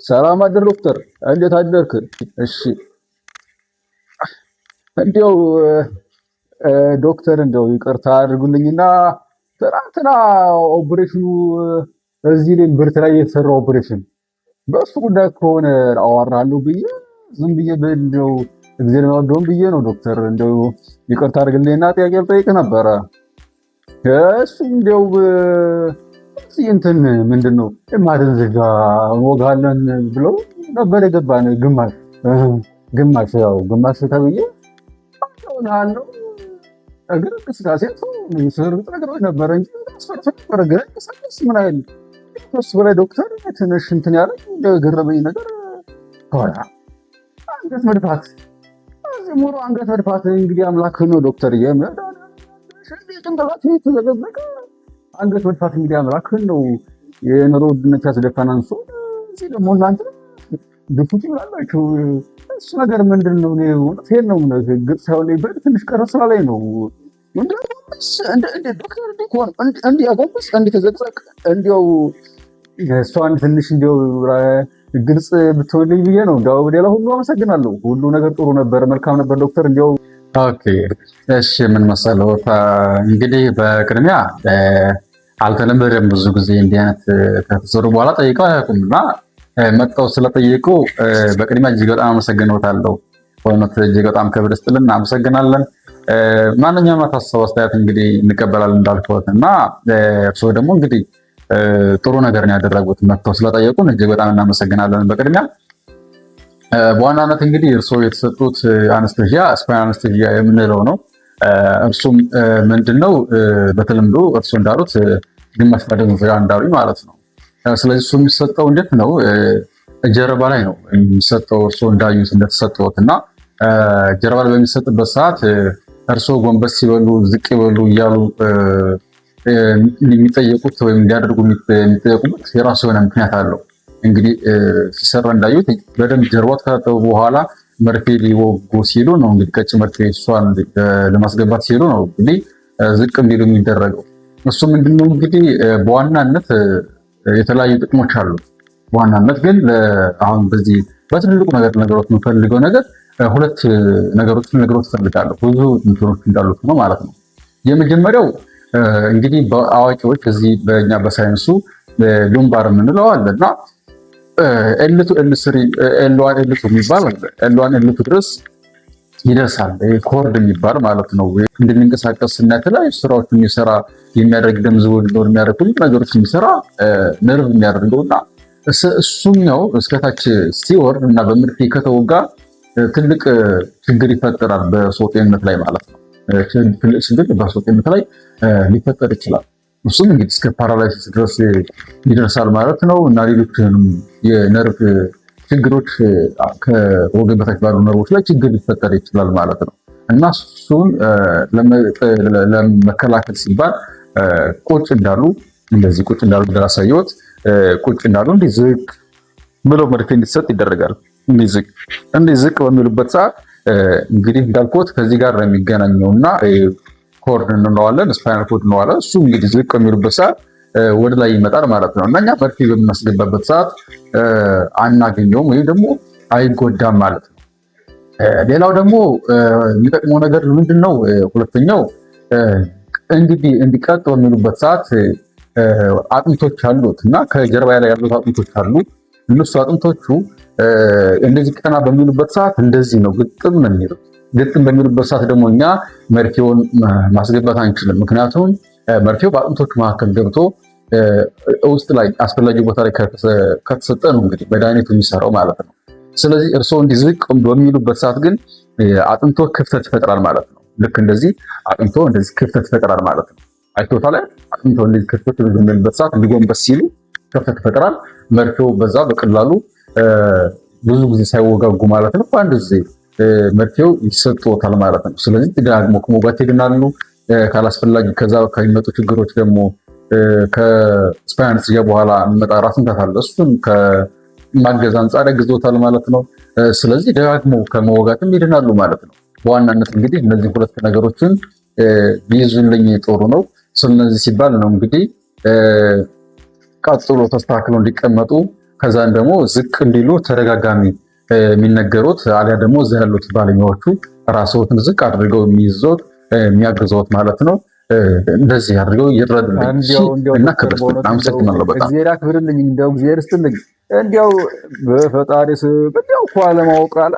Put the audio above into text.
ሰላም አደር ዶክተር፣ እንዴት አደርክ? እሺ እንዲያው ዶክተር እንደው ይቅርታ አድርጉልኝና ትናንትና ኦፕሬሽኑ እዚህ ላይ ብርት ላይ የተሰራ ኦፕሬሽን በእሱ ጉዳይ ከሆነ አወራለሁ ብዬ ዝም ብዬ እንደው እግዚአብሔር ይመስገን ብዬ ነው ዶክተር። እንደው ይቅርታ አድርግልኝና ጥያቄ ልጠይቅህ ነበረ። እሱ እንደው እዚህ እንትን ምንድን ነው ማደንዘዣ እንወጋለን ብለው ነበር የገባን ግማሽ ተብዬ አለው እግር እንቅስቃሴ ስር ነገሮች ነበረ እንጂ አስፈርቶ ነበረ። ምን አይል ከሱ በላይ ዶክተር ትንሽ እንትን ያለ ገረመኝ ነገር ሆና አንገት መድፋት እዚህ ሙሉ አንገት መድፋት እንግዲህ አምላክ ነው ዶክተር ጭንቅላት የተዘገዘቀ አንገት መድፋት እንግዲህ አምላክ ነው። የኑሮ ውድነት ያስደፋን አንሶ እዚህ ደግሞ እናንተ ድፉት ይላላችሁ። እሱ ነገር ምንድን ነው? ፌል ነው ግጥ ሳይሆን ይበል ትንሽ ቀረስራ ላይ ነው እንዲያጎብስ እንዲተዘቅዘቅ እንዲያው እሷን ትንሽ እንዲያው ግልጽ ብትሆንልኝ ብዬ ነው። እንዲያው ሌላ ሁሉ አመሰግናለሁ። ሁሉ ነገር ጥሩ ነበር፣ መልካም ነበር ዶክተር። እንዲያው ኦኬ እሺ። ምን መሰለው እንግዲህ በቅድሚያ አልተለመደም ብዙ ጊዜ እንዲህ አይነት ከተሰሩ በኋላ ጠይቀው አያውቁም እና መጥተው ስለጠየቁ በቅድሚያ እጅግ በጣም አመሰግነውታለሁ። በእውነት እጅግ በጣም ክብር ይስጥልን፣ አመሰግናለን። ማንኛውም ሀሳብ አስተያየት እንግዲህ እንቀበላለን እንዳልኩት እና እርስዎ ደግሞ እንግዲህ ጥሩ ነገር ነው ያደረጉት። መጥተው ስለጠየቁን እጅግ በጣም እናመሰግናለን። በቅድሚያ በዋናነት እንግዲህ እርስዎ የተሰጡት አነስቴዥያ ስፓይን አነስቴዥያ የምንለው ነው። እርሱም ምንድነው በተለምዶ እርስዎ እንዳሉት ግማሽ ማደንዘዣ እንዳሉኝ ማለት ነው። ስለዚህ እሱ የሚሰጠው እንዴት ነው? ጀርባ ላይ ነው የሚሰጠው። እርስዎ እንዳዩት እንደተሰጠውት እና ጀርባ ላይ በሚሰጥበት ሰዓት እርስዎ ጎንበስ ሲበሉ ዝቅ ይበሉ እያሉ የሚጠየቁት ወይም እንዲያደርጉ የሚጠየቁበት የራሱ የሆነ ምክንያት አለው። እንግዲህ ሲሰራ እንዳዩት በደንብ ጀርባው ከታጠቡ በኋላ መርፌ ሊወጉ ሲሉ ነው እንግዲህ ቀጭ መርፌ እሷን ለማስገባት ሲሉ ነው እንግዲህ ዝቅ እንዲሉ የሚደረገው። እሱ ምንድነው እንግዲህ በዋናነት የተለያዩ ጥቅሞች አሉ። በዋናነት ግን አሁን በዚህ በትልልቁ ነገሮች የምፈልገው ነገር ሁለት ነገሮችን ነገሮች ፈልጋለሁ። ብዙ እንትኖች እንዳሉት ነው ማለት ነው። የመጀመሪያው እንግዲህ በአዋቂዎች እዚህ በእኛ በሳይንሱ ሉምባር የምንለው አለ እና ኤልቱ ኤል3 ኤል1 ኤል2 የሚባል ኤል1 ኤል2 ድረስ ይደርሳል። ኮርድ የሚባል ማለት ነው። እንድንንቀሳቀስ እና የተለያዩ ስራዎች የሚሰራ የሚያደርግ ደም ዝውውር የሚያደርግ ሁሉ ነገሮች የሚሰራ ነርቭ የሚያደርገውና እሱኛው እስከታች ሲወርድ እና በመርፌ ከተወጋ ትልቅ ችግር ይፈጠራል በሰው ጤንነት ላይ ማለት ነው። ትልቅ ችግር በሰው ጤንነት ላይ ሊፈጠር ይችላል። እሱም እንግዲህ እስከ ፓራላይሲስ ድረስ ይደርሳል ማለት ነው እና ሌሎችንም የነርቭ ችግሮች ከወገብ በታች ባሉ ነርቮች ላይ ችግር ሊፈጠር ይችላል ማለት ነው እና እሱን ለመከላከል ሲባል ቁጭ እንዳሉ እንደዚህ ቁጭ እንዳሉ እንዳሳየሁት ቁጭ እንዳሉ እንዲህ ዝቅ ብለው መርፌ እንዲሰጥ ይደረጋል። እንዲህ ዝቅ በሚሉበት ሰዓት እንግዲህ እንዳልኩት ከዚህ ጋር ነው የሚገናኘውና ኮርድ እንለዋለን፣ ስፓይናል ኮርድ እንለዋለን። እሱ እንግዲህ ዝቅ በሚሉበት ሰዓት ወደ ላይ ይመጣል ማለት ነው እና እኛ መርፌ በምናስገባበት ሰዓት አናገኘውም ወይም ደግሞ አይጎዳም ማለት ነው። ሌላው ደግሞ የሚጠቅመው ነገር ምንድን ነው? ሁለተኛው እንዲቀጥ በሚሉበት ሰዓት አጥንቶች አሉት እና ከጀርባ ላይ ያሉት አጥንቶች አሉ። እነሱ አጥንቶቹ እንደዚህ ቀና በሚሉበት ሰዓት እንደዚህ ነው ግጥም የሚሉት። ግጥም በሚሉበት ሰዓት ደግሞ እኛ መርፌውን ማስገባት አንችልም። ምክንያቱም መርፌው በአጥንቶቹ መካከል ገብቶ ውስጥ ላይ አስፈላጊ ቦታ ላይ ከተሰጠ ነው እንግዲህ መድኃኒቱ የሚሰራው ማለት ነው። ስለዚህ እርስዎ እንዲህ ዝቅ በሚሉበት ሰዓት ግን አጥንቶ ክፍተት ይፈጥራል ማለት ነው። ልክ እንደዚህ አጥንቶ እንደዚህ ክፍተት ይፈጥራል ማለት ነው። አይቶታል። አጥንቶ እንደዚህ ክፍተት በሚልበት ሰዓት እንዲጎንበስ ሲሉ ክፍተት ይፈጥራል። መርፌው በዛ በቀላሉ ብዙ ጊዜ ሳይወጋጉ ማለት ነው በአንድ ጊዜ መርፌው ይሰጥዎታል ማለት ነው። ስለዚህ ደግሞ ከመውጋት ይድናሉ። ካላስፈላጊ ከዛ ከሚመጡ ችግሮች ደግሞ ከስፓይን አነስቴዥያ በኋላ የሚመጣ ራስ ምታት አለ። እሱን ከማገዝ አንጻር ያግዞታል ማለት ነው። ስለዚህ ደጋግሞ ከመወጋትም ይድናሉ ማለት ነው። በዋናነት እንግዲህ እነዚህ ሁለት ነገሮችን ቢይዙልኝ ጥሩ ነው። ስለዚህ ሲባል ነው እንግዲህ ቀጥሎ ተስተካክለው እንዲቀመጡ ከዛን ደግሞ ዝቅ እንዲሉ ተደጋጋሚ የሚነገሩት አሊያ ደግሞ እዛ ያሉት ባለሙያዎቹ ራስዎትን ዝቅ አድርገው የሚይዙት የሚያግዘውት ማለት ነው። እንደዚህ አድርገው ይረዱልኝ እና ክብር አመሰግናለሁ። በጣም እግዚአብሔር ያክብርልኝ። እንደው እግዚአብሔር ይስጥልኝ። እንደው በፈጣሪ እንዲያው እኮ አለማወቅ አለ